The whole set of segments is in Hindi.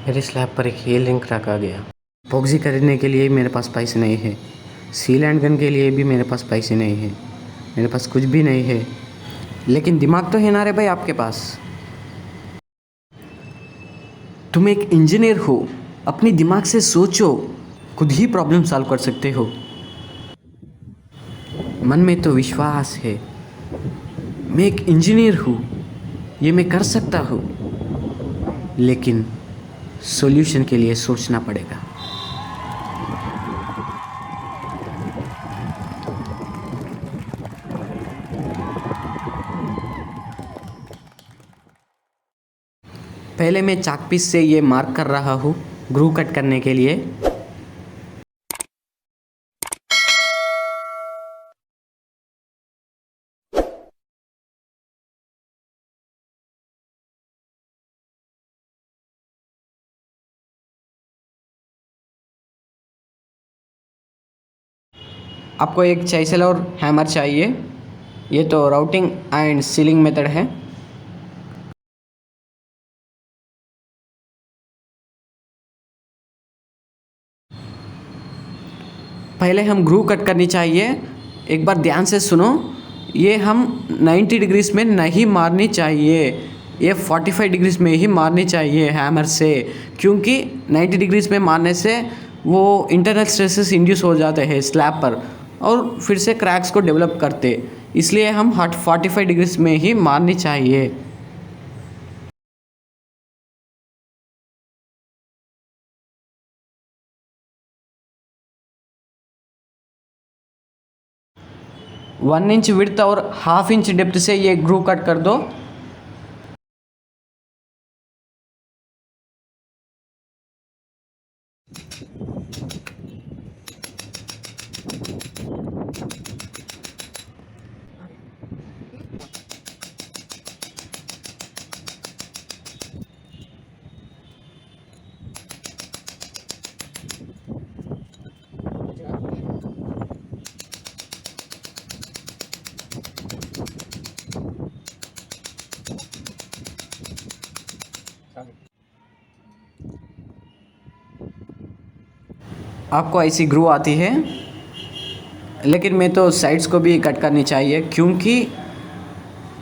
मेरे स्लैब पर एक हील रिंग क्रैक आ गया। पॉक्सी खरीदने के लिए मेरे पास पैसे नहीं है। सील एंड गन के लिए भी मेरे पास पैसे नहीं है। मेरे पास कुछ भी नहीं है, लेकिन दिमाग तो है ना रे भाई आपके पास। तुम एक इंजीनियर हो, अपनी दिमाग से सोचो, खुद ही प्रॉब्लम सॉल्व कर सकते हो। मन में तो विश्वास है, मैं एक इंजीनियर हूँ, ये मैं कर सकता हूँ, लेकिन सॉल्यूशन के लिए सोचना पड़ेगा। पहले मैं चाक पीस से ये मार्क कर रहा हूँ ग्रू कट करने के लिए। आपको एक चाइसेल और हैमर चाहिए। ये तो राउटिंग एंड सीलिंग मेथड है। पहले हम ग्रू कट करनी चाहिए। एक बार ध्यान से सुनो, ये हम 90 डिग्रीज में नहीं मारनी चाहिए, ये 45 डिग्रीज में ही मारनी चाहिए हैमर से, क्योंकि 90 डिग्रीज में मारने से वो इंटरनल स्ट्रेसेस इंड्यूस हो जाते हैं स्लैब पर और फिर से क्रैक्स को डेवलप करते। इसलिए हम 45 डिग्रीज में ही मारनी चाहिए। वन इंच विड्थ और हाफ इंच डेप्थ से ये ग्रू कट कर दो। आपको ऐसी ग्रू आती है, लेकिन मैं तो साइड्स को भी कट करनी चाहिए, क्योंकि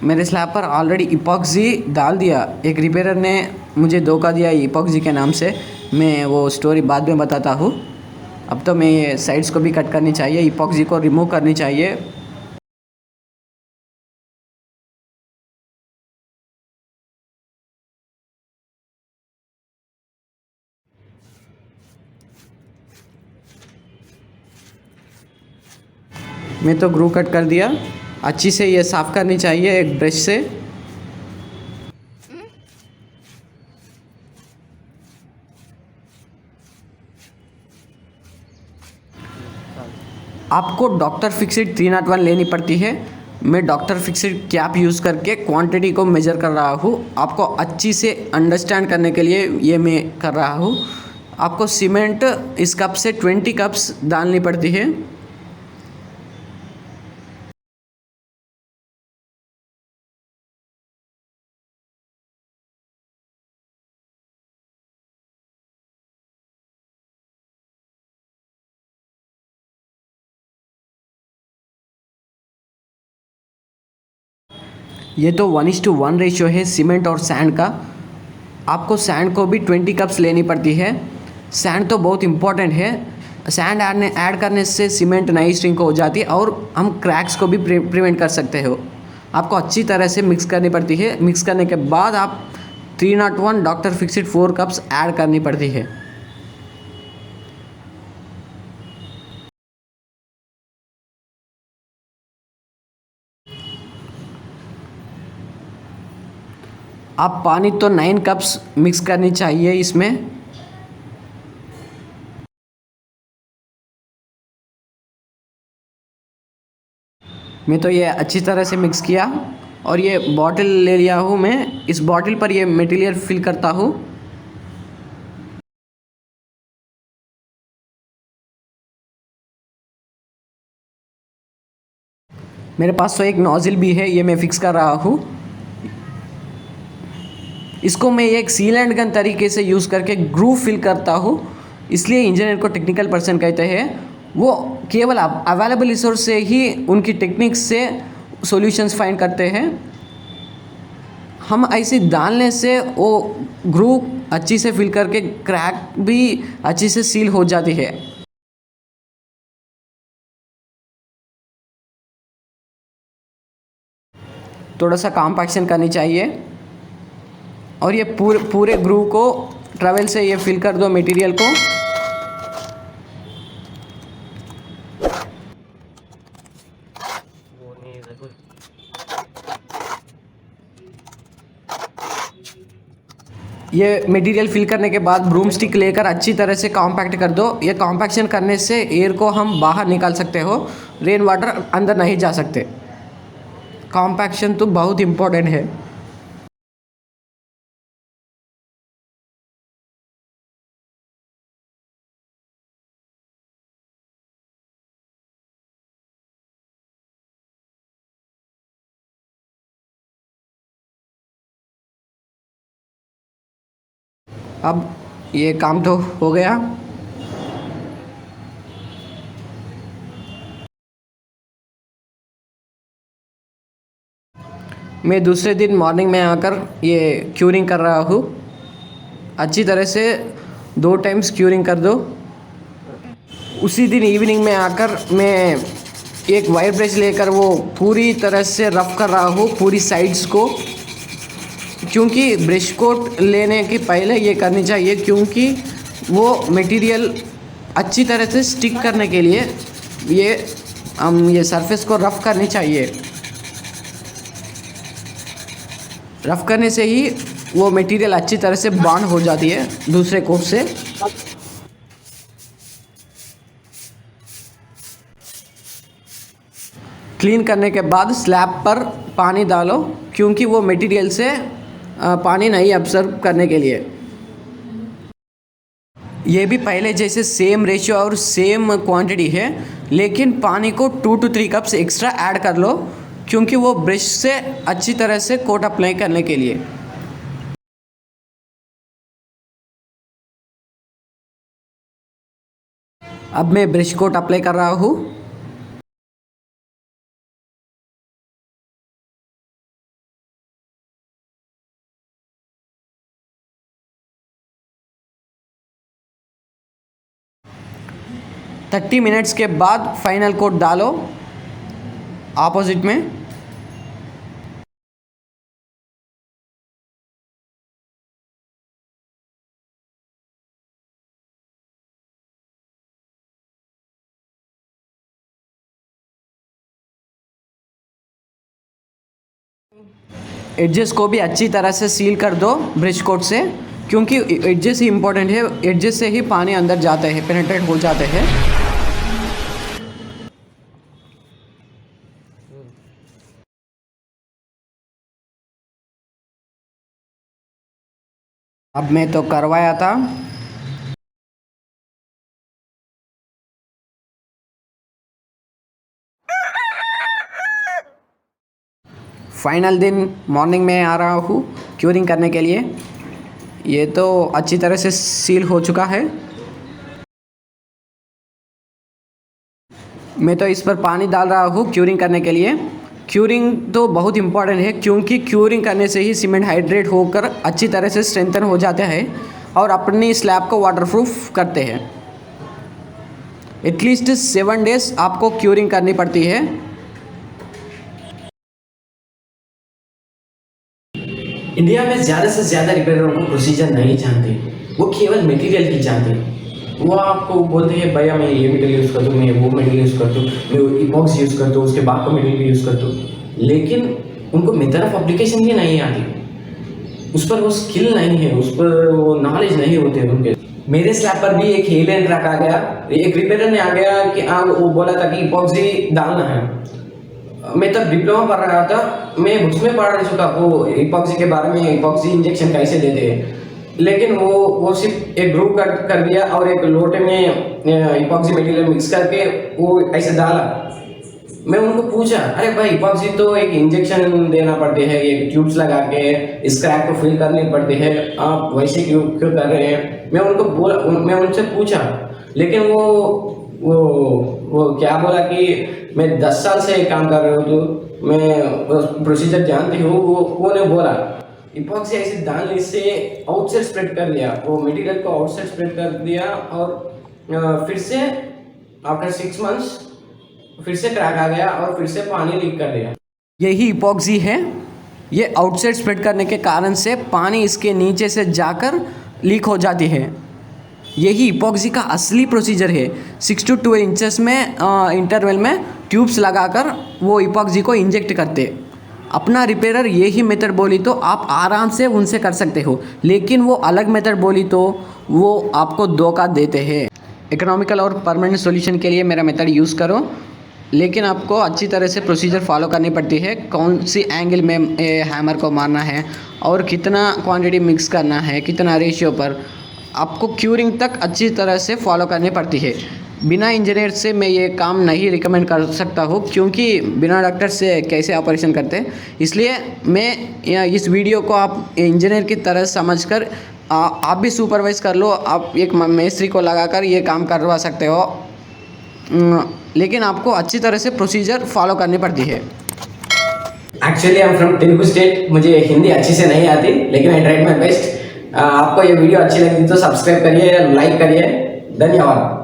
मेरे स्लैब पर ऑलरेडी इपॉक्सी डाल दिया। एक रिपेयरर ने मुझे धोखा दिया इपॉक्सी के नाम से। मैं वो स्टोरी बाद में बताता हूँ। अब तो मैं ये साइड्स को भी कट करनी चाहिए, इपॉक्सी को रिमूव करनी चाहिए। मैं तो ग्रू कट कर दिया। अच्छी से ये साफ़ करनी चाहिए एक ब्रश से। आपको डॉक्टर फिक्सिड 301 लेनी पड़ती है। मैं डॉक्टर फिक्सिड कैप यूज़ करके क्वांटिटी को मेजर कर रहा हूँ। आपको अच्छी से अंडरस्टैंड करने के लिए ये मैं कर रहा हूँ। आपको सीमेंट इस कप से 20 कप्स डालनी पड़ती है। ये तो 1:1 रेशियो है सीमेंट और सैंड का। आपको सैंड को भी 20 कप्स लेनी पड़ती है। सैंड तो बहुत इम्पॉर्टेंट है। सैंड ऐड करने से सीमेंट नई स्ट्रिंग हो जाती है और हम क्रैक्स को भी प्रिवेंट कर सकते हो। आपको अच्छी तरह से मिक्स करनी पड़ती है। मिक्स करने के बाद आप 301 डॉक्टर फिक्सिड 4 कप्स ऐड करनी पड़ती है। आप पानी तो 9 कप्स मिक्स करनी चाहिए इसमें। मैं तो ये अच्छी तरह से मिक्स किया और ये बॉटल ले लिया हूँ मैं। इस बॉटल पर ये मटेरियल फिल करता हूँ। मेरे पास तो एक नोज़ल भी है, ये मैं फिक्स कर रहा हूँ। इसको मैं एक सील एंड गन तरीके से यूज़ करके ग्रूव फिल करता हूँ, इसलिए इंजीनियर को टेक्निकल पर्सन कहते हैं। वो केवल अवेलेबल रिसोर्स से ही उनकी टेक्निक्स से सॉल्यूशंस फाइंड करते हैं। हम ऐसे डालने से वो ग्रूव अच्छी से फिल करके क्रैक भी अच्छी से सील हो जाती है। थोड़ा सा कॉम्पैक्शन करनी चाहिए और ये पूरे ग्रूव को ट्रैवल से ये फिल कर दो मटेरियल को। ये मटेरियल फिल करने के बाद ब्रूम स्टिक लेकर अच्छी तरह से कॉम्पैक्ट कर दो। ये कॉम्पैक्शन करने से एयर को हम बाहर निकाल सकते हो, रेन वाटर अंदर नहीं जा सकते। कॉम्पैक्शन तो बहुत इम्पोर्टेंट है। अब ये काम तो हो गया। मैं दूसरे दिन मॉर्निंग में आकर ये क्यूरिंग कर रहा हूँ। अच्छी तरह से 2 टाइम्स क्यूरिंग कर दो। उसी दिन इवनिंग में आकर मैं एक वायर ब्रश लेकर वो पूरी तरह से रफ कर रहा हूँ पूरी साइड्स को, क्योंकि ब्रश कोट लेने के पहले ये करनी चाहिए, क्योंकि वो मटेरियल अच्छी तरह से स्टिक करने के लिए ये सरफेस को रफ़ करनी चाहिए। रफ़ करने से ही वो मटेरियल अच्छी तरह से बॉन्ड हो जाती है दूसरे कोट से। क्लीन करने के बाद स्लैब पर पानी डालो, क्योंकि वो मटेरियल से पानी नहीं ऑब्जर्व करने के लिए। ये भी पहले जैसे सेम रेशियो और सेम क्वांटिटी है, लेकिन पानी को 2 to 3 कप्स एक्स्ट्रा ऐड कर लो, क्योंकि वो ब्रश से अच्छी तरह से कोट अप्लाई करने के लिए। अब मैं ब्रश कोट अप्लाई कर रहा हूँ। थर्टी मिनट्स के बाद फाइनल कोट डालो ऑपोजिट में। एडजेस को भी अच्छी तरह से सील कर दो ब्रश कोट से, क्योंकि एडजेस ही इम्पोर्टेंट है। एडजेस से ही पानी अंदर जाते हैं, पेनिट्रेट हो जाते हैं। अब मैं तो करवाया था। फाइनल दिन मॉर्निंग में आ रहा हूँ क्यूरिंग करने के लिए। ये तो अच्छी तरह से सील हो चुका है। मैं तो इस पर पानी डाल रहा हूँ क्यूरिंग करने के लिए। क्यूरिंग तो बहुत इम्पॉर्टेंट है, क्योंकि क्यूरिंग करने से ही सीमेंट हाइड्रेट होकर अच्छी तरह से स्ट्रेंथन हो जाते हैं और अपनी स्लैब को वाटरप्रूफ करते हैं। एटलीस्ट 7 डेज आपको क्यूरिंग करनी पड़ती है। इंडिया में ज़्यादा से ज़्यादा रिपेयरों को प्रोसीजर नहीं जानते, वो केवल मटेरियल की जानते। वो आपको बोलते हैं भैया मैं ये मटेरियल यूज़ करता हूँ, मैं वो मटेरियल यूज़ करता हूँ, मैं इपॉक्सी यूज़ करता हूँ, उसके बाद का मटेरियल यूज़ करता हूँ, लेकिन उनको मेथड ऑफ एप्लीकेशन ही नहीं आती। उस पर वो स्किल नहीं है, उस पर वो नॉलेज नहीं होते उनके। मेरे स्लैब पर भी एक हेलेंड रखा गया। एक रिपेयर ने आ गया कि वो बोला था कि इपॉक्सी डालना है। मैं तब डिप्लोमा पढ़ रहा था, मैं बुक्स में पढ़ चुका वो इपॉक्सी के बारे में, इपॉक्सी इंजेक्शन कैसे देते हैं, लेकिन वो सिर्फ एक ग्रुप कर दिया और एक लोटे में इपॉक्सी मटेरियल मिक्स करके वो ऐसे डाला। मैं उनको पूछा, अरे भाई इपॉक्सी तो एक इंजेक्शन देना पड़ते हैं, एक ट्यूब्स लगा के स्क्रैप को फिल करनी पड़ती है, आप वैसे क्यों क्यों कर रहे हैं? मैं उनसे पूछा, लेकिन वो क्या बोला कि मैं 10 साल से काम कर रहा हूँ, तो मैं प्रोसीजर जानती हूँ। वो ने बोला इपॉक्सी ऐसे डालने से आउटसाइड स्प्रेड कर लिया, वो मटेरियल को आउटसाइड स्प्रेड कर दिया, और फिर से आफ्टर 6 मंथ्स फिर से क्रैक आ गया और फिर से पानी लीक कर दिया। यही इपॉक्सी है, ये आउटसाइड स्प्रेड करने के कारण से पानी इसके नीचे से जाकर लीक हो जाती है। यही इपॉक्सी का असली प्रोसीजर है। 6 to 12 इंचेस में इंटरवल में ट्यूब्स लगाकर वो इपॉक्सी को इंजेक्ट करते। अपना रिपेयरर यही मेथड बोली तो आप आराम से उनसे कर सकते हो, लेकिन वो अलग मेथड बोली तो वो आपको धोखा देते हैं। इकोनॉमिकल और परमानेंट सॉल्यूशन के लिए मेरा मेथड यूज़ करो, लेकिन आपको अच्छी तरह से प्रोसीजर फॉलो करनी पड़ती है। कौन सी एंगल में हैमर को मारना है और कितना क्वांटिटी मिक्स करना है, कितना रेशियो पर, आपको क्यूरिंग तक अच्छी तरह से फॉलो करनी पड़ती है। बिना इंजीनियर से मैं ये काम नहीं रिकमेंड कर सकता हूँ, क्योंकि बिना डॉक्टर से कैसे ऑपरेशन करते हैं। इसलिए मैं इस वीडियो को आप इंजीनियर की तरह समझकर आप भी सुपरवाइज़ कर लो। आप एक मिस्त्री को लगाकर ये काम करवा सकते हो, लेकिन आपको अच्छी तरह से प्रोसीजर फॉलो करनी पड़ती है। Actually I am from Telugu state, मुझे हिंदी अच्छी से नहीं आती, लेकिन आई ट्राइड माई बेस्ट। आपको ये वीडियो अच्छी लगी तो सब्सक्राइब करिए, लाइक करिए। धन्यवाद।